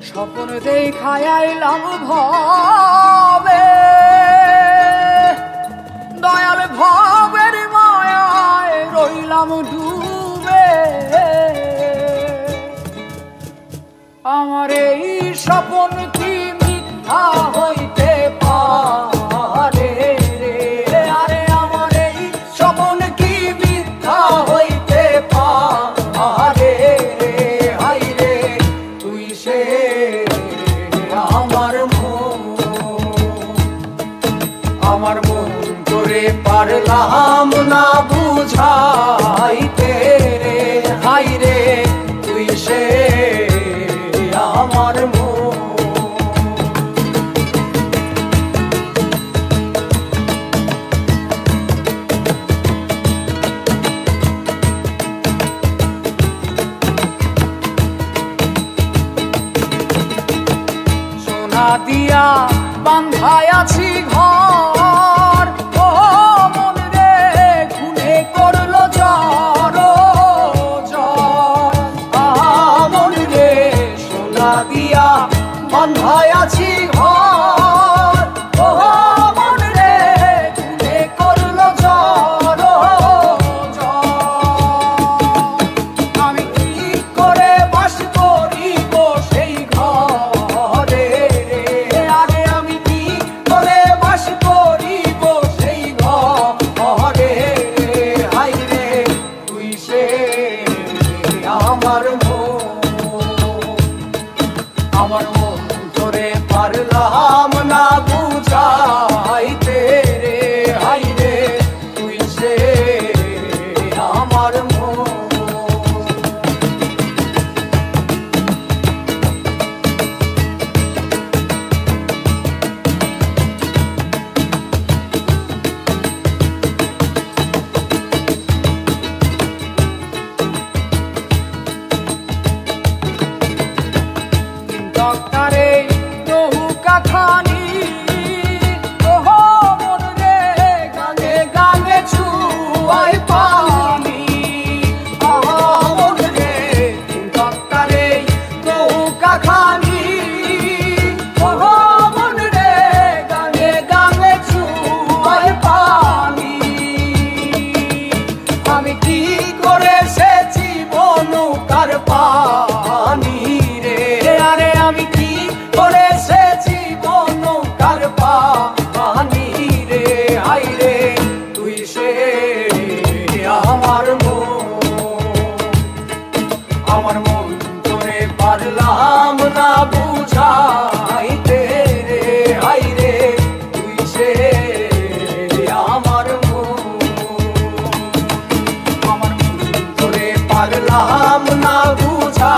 স্বপ্ন দেখায় আইলাম ভবে, দয়াল ভবের মায়ায় রইলাম ডুবে। আমার এই স্বপ্ন কি মিথ্যা হইতে পারে রে? আরে আমার এই স্বপ্ন কি মিথ্যা হইতে পারে রে? হাই রে তুই সে আমার মন তোরে পারলাম না বুঝাইতে রে। হাই রে তুই সে আমার মন। সোনা দিয়া বান্ধায় আছি ঘর, ও মন রে খুনে করলো জ্বর জ্বর। মন রে সোনা দিয়া বান্ধায় আছি ঘর, ও মন রে খুনে করলো জ্বর জ্বর। আমি কি করে বাস করিব সেই ঘরে রে? আরে আমি কি করে বাস করিব সেই ঘরে? হাই রে তুই সে আমার মন তোরে পারলাম না বুঝাইতে রে। হাই রে তুই সে আমার মন। ডক্টরে নৌকা খানি, ওহো মন রে গানে গানে ছুয়াই পানি। মন রে ডক্টরে নৌকা খানি, ওহো মন রে গানে গানে ছুয়াই পানি। আমি কি করে সেচিব নৌকার পানি রে? আরে আমি কি করে সেচিব নৌকার পানি রে? হাই রে তুই সে আমার মন তোরে পারলাম না বুঝাইতে রে। হাই রে তুই সে আমার মন তোরে পারলাম না বুঝা।